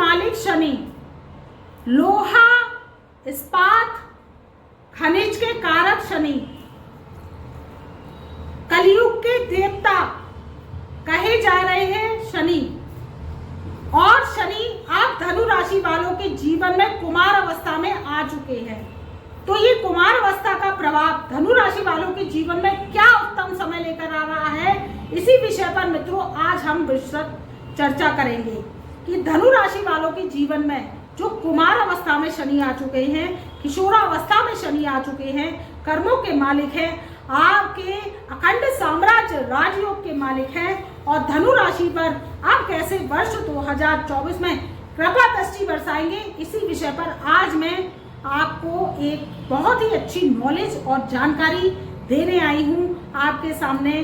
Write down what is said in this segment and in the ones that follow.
मालिक शनि, लोहा इस्पात खनिज के कारक शनि, कलयुग के देवता कहे जा रहे हैं शनि। और शनि आप धनु राशि वालों के जीवन में कुमार अवस्था में आ चुके हैं। तो ये कुमार अवस्था का प्रभाव धनु राशि वालों के जीवन में क्या उत्तम समय लेकर आ रहा है, इसी विषय पर मित्रों आज हम विस्तृत चर्चा करेंगे कि धनु राशि वालों के जीवन में जो कुमार अवस्था में शनि आ चुके हैं, किशोरावस्था में शनि आ चुके हैं, कर्मों के मालिक हैं, आपके अखंड साम्राज्य राजयोग के मालिक हैं और धनु राशि पर आप कैसे वर्ष 2024 में कृपा दृष्टि बरसाएंगे, इसी विषय पर आज मैं आपको एक बहुत ही अच्छी नॉलेज और जानकारी देने आई हूँ। आपके सामने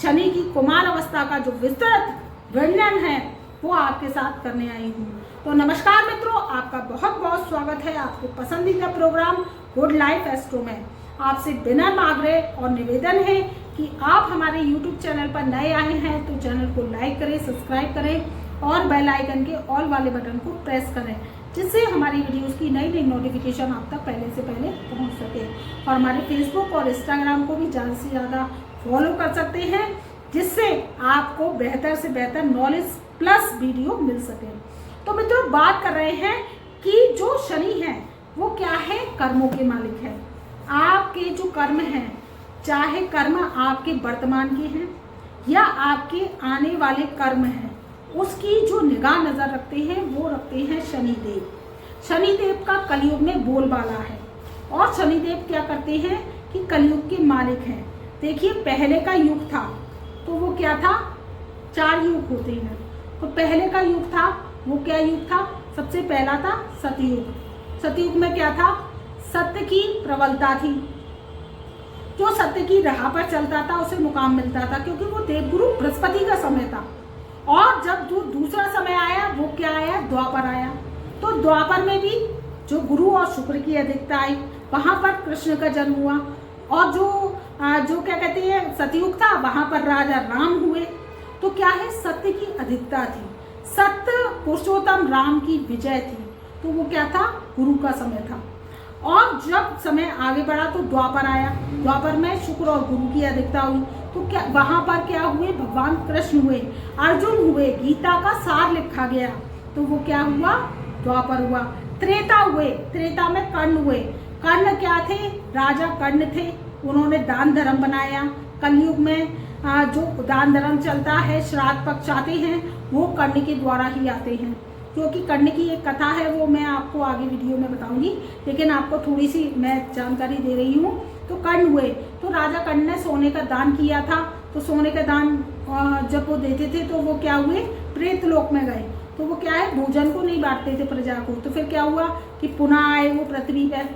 शनि की कुमार अवस्था का जो विस्तृत वर्णन है वो आपके साथ करने आई हूँ। तो नमस्कार मित्रों, आपका बहुत बहुत स्वागत है आपके पसंदीदा प्रोग्राम गुड लाइफ एस्ट्रो में। आपसे बिना आग्रह और निवेदन है कि आप हमारे YouTube चैनल पर नए आए हैं तो चैनल को लाइक करें, सब्सक्राइब करें और बेल आइकन के ऑल वाले बटन को प्रेस करें, जिससे हमारी वीडियोस की नई नई नोटिफिकेशन आप तक पहले से पहले पहुंच सके। और हमारे फेसबुक और इंस्टाग्राम को भी ज़्यादा से ज़्यादा फॉलो कर सकते हैं, जिससे आपको बेहतर से बेहतर नॉलेज प्लस वीडियो मिल सके। तो मित्रों बात कर रहे हैं कि जो शनि है वो क्या है, कर्मों के मालिक है। आपके जो कर्म हैं, चाहे कर्म आपके वर्तमान के हैं या आपके आने वाले कर्म हैं, उसकी जो निगाह नजर रखते हैं वो रखते हैं शनिदेव। शनिदेव का कलयुग में बोलबाला है और शनिदेव क्या करते हैं कि कलयुग के मालिक हैं। देखिए पहले का युग था तो वो क्या था, 4 युग होते हैं। तो पहले का युग था वो क्या युग था, सबसे पहला था सतयुग। सतयुग में क्या था, सत्य की प्रबलता थी। जो सत्य की राह पर चलता था उसे मुकाम मिलता था, क्योंकि वो देवगुरु बृहस्पति का समय था। और जब जो दूसरा समय आया वो क्या आया, द्वापर आया। तो द्वापर में भी जो गुरु और शुक्र की अधिकता आई, वहां पर कृष्ण का जन्म हुआ। और जो क्या कहते हैं सतयुग था, वहां पर राजा राम हुए। तो क्या है, सत्य की अधिकता थी, सत्य पुरुषोत्तम राम की विजय थी। तो वो क्या था, गुरु का समय था। और जब समय आगे बढ़ा तो द्वापर आया। द्वापर में शुक्र और गुरु की अधिकता हुई। तो क्या वहां पर क्या हुए, भगवान कृष्ण हुए, अर्जुन हुए, गीता का सार लिखा गया। तो वो क्या हुआ, द्वापर हुआ। त्रेता हुए, त्रेता में कर्ण हुए। कर्ण क्या थे, राजा कर्ण थे, उन्होंने दान धर्म बनाया। कलयुग में जो दान धर्म चलता है, श्राद्ध पक्ष आते हैं, वो कर्ण के द्वारा ही आते हैं। क्योंकि कर्ण की एक कथा है, वो मैं आपको आगे वीडियो में बताऊंगी, लेकिन आपको थोड़ी सी मैं जानकारी दे रही हूँ। तो कर्ण हुए, तो राजा कर्ण ने सोने का दान किया था। तो सोने का दान जब वो देते थे तो वो क्या हुए, प्रेत लोक में गए। तो वो क्या है, भोजन को नहीं बांटते थे प्रजा को। तो फिर क्या हुआ कि पुनः आए वो पृथ्वी पर।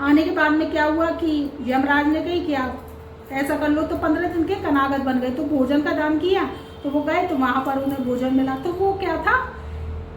आने के बाद में क्या हुआ कि यमराज ने कही कि आप ऐसा कर लो, तो 15 दिन के कनागत बन गए। तो भोजन का दान किया तो वो गए, तो वहां पर उन्हें भोजन मिला। तो वो क्या था,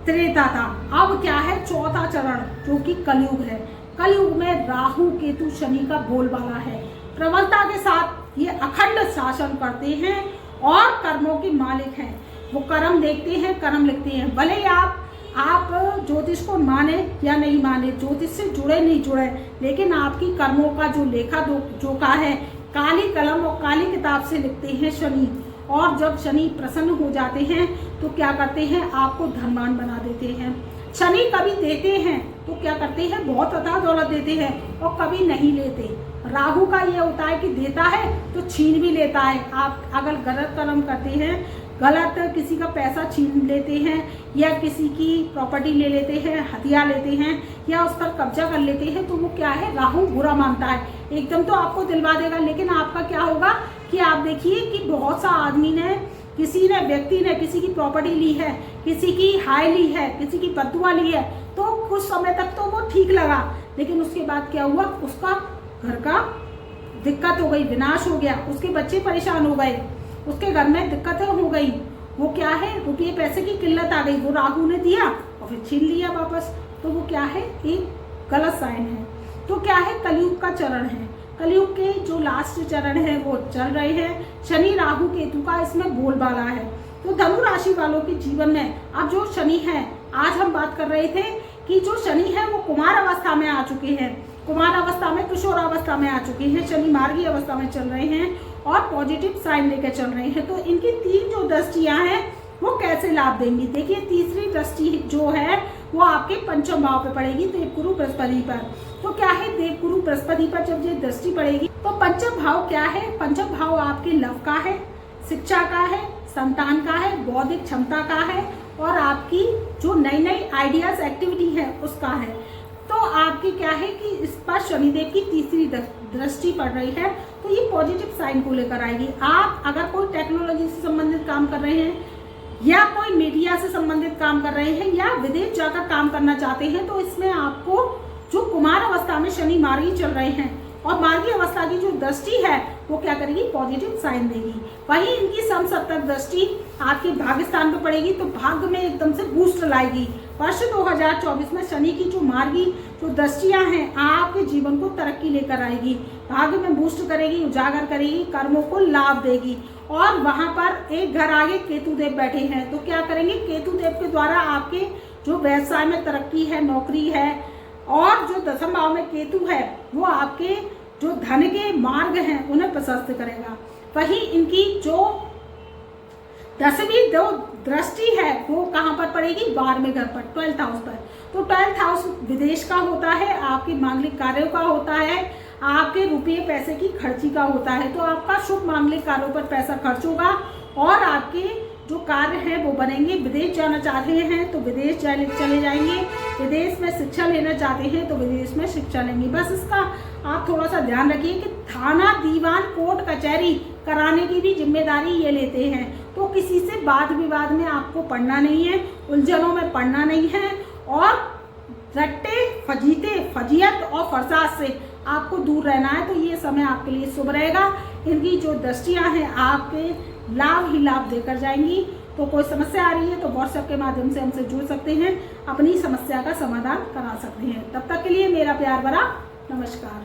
त्रेता था। अब क्या है, चौथा चरण जो कि कलयुग है। कलयुग में राहु केतु शनि का बोलबाला है। प्रबलता के साथ ये अखंड शासन करते हैं और कर्मों के मालिक हैं। वो कर्म देखते हैं, कर्म लिखते हैं। भले ही आप ज्योतिष को माने या नहीं माने, ज्योतिष से जुड़े नहीं जुड़े, लेकिन आपकी कर्मों का जो लेखा जोखा है काली कलम और काली किताब से लिखते हैं शनि। और जब शनि प्रसन्न हो जाते हैं तो क्या करते हैं, आपको धनवान बना देते हैं। शनि कभी देते हैं तो क्या करते हैं, बहुत अथाह दौलत देते हैं, और कभी नहीं लेते। राहु का ये होता है कि देता है तो छीन भी लेता है। आप अगर गलत कर्म करते हैं, गलत किसी का पैसा छीन लेते हैं या किसी की प्रॉपर्टी ले लेते हैं, हथियार लेते हैं या उस पर कब्जा कर लेते हैं, तो वो क्या है, राहु बुरा मानता है। एकदम तो आपको दिलवा देगा, लेकिन आपका क्या होगा कि आप देखिए कि बहुत सा आदमी ने, किसी ने, व्यक्ति ने किसी की प्रॉपर्टी ली है, किसी की हाय ली है, किसी की बदुआ ली है, तो कुछ समय तक तो वो ठीक लगा, लेकिन उसके बाद क्या हुआ, उसका घर का दिक्कत हो गई, विनाश हो गया, उसके बच्चे परेशान हो गए, उसके घर में दिक्कतें हो गई। वो क्या है, रुपये पैसे की किल्लत आ गई, वो राहु ने दिया और फिर छीन लिया वापस। तो वो क्या है, एक गलत साइन है। तो क्या है, कलयुग का चरण है। कलयुग के जो लास्ट चरण है वो चल रहे हैं। शनि राहु केतु का इसमें बोलबाला है। तो धनु राशि वालों के जीवन में अब जो शनि है, आज हम बात कर रहे थे कि जो शनि है वो कुमार अवस्था में आ चुके हैं, कुमार अवस्था में, किशोर अवस्था में आ चुके हैं, शनि मार्गी अवस्था में चल रहे हैं और पॉजिटिव साइन लेकर चल रहे हैं। तो इनकी 3 जो दृष्टियां हैं वो कैसे लाभ देंगी? देखिए, तीसरी दृष्टि जो है वो आपके पंचम भाव पे पड़ेगी, देवगुरु बृहस्पति पर। तो क्या है, देवगुरु बृहस्पति पर जब ये दृष्टि पड़ेगी तो पंचम भाव क्या है? पंचम भाव आपके लव का है, शिक्षा का है, संतान का है, बौद्धिक क्षमता का है और आपकी जो नई नई आइडियाज एक्टिविटी है उसका है। तो आपकी क्या है कि इस पर शनिदेव की तीसरी दृष्टि पड़ रही है, तो ये पॉजिटिव साइन को लेकर आएगी। आप अगर कोई टेक्नोलॉजी से संबंधित काम कर रहे हैं या कोई मीडिया से संबंधित काम कर रहे हैं या विदेश जाकर काम करना चाहते हैं, तो इसमें आपको जो कुमार अवस्था में शनि मार्गी चल रहे हैं और मार्गी अवस्था की जो दृष्टि है वो क्या करेगी? पॉजिटिव साइन देगी। वहीं इनकी समसप्तक दृष्टि आपके भाग्य स्थान पर पड़ेगी, तो भाग्य में एकदम से बूस्ट लाएगी। वर्ष 2024 में शनि की जो मार्गी जो दृष्टियां हैं आपके जीवन को तरक्की लेकर आएगी, भाग्य में बूस्ट करेगी, उजागर करेगी, कर्मों को लाभ देगी। और वहां पर एक घर आगे केतु देव बैठे हैं, तो क्या करेंगे? केतु देव के द्वारा आपके जो व्यवसाय में तरक्की है, नौकरी है, और जो दशम भाव में केतु है वो आपके जो धन के मार्ग हैं उन्हें प्रशस्त करेगा। वहीं इनकी जो 10वीं जो दृष्टि है वो कहाँ पर पड़ेगी? 12वें घर पर, 12th हाउस पर। तो 12th हाउस विदेश का होता है, आपके मांगलिक कार्यों का होता है, आपके रुपये पैसे की खर्ची का होता है। तो आपका शुभ मांगलिक कार्यों पर पैसा खर्च होगा और आपके जो कार्य है वो बनेंगे। विदेश जाना चाहते हैं तो विदेश चले जाएंगे, विदेश में शिक्षा लेना चाहते हैं तो विदेश में शिक्षा लेंगे। बस इसका आप थोड़ा सा ध्यान रखिए कि थाना, दीवान, कोर्ट कचहरी कराने की भी जिम्मेदारी ये लेते हैं। तो किसी से वाद विवाद में आपको पड़ना नहीं है, उलझनों में पड़ना नहीं है और रट्टे, फजीयत और फसाद से आपको दूर रहना है। तो ये समय आपके लिए शुभ रहेगा। इनकी जो दृष्टियां हैं आपके लाभ ही लाभ देकर जाएंगी। तो कोई समस्या आ रही है तो व्हाट्सएप के माध्यम से हमसे जुड़ सकते हैं, अपनी समस्या का समाधान करा सकते हैं। तब तक के लिए मेरा प्यार भरा नमस्कार।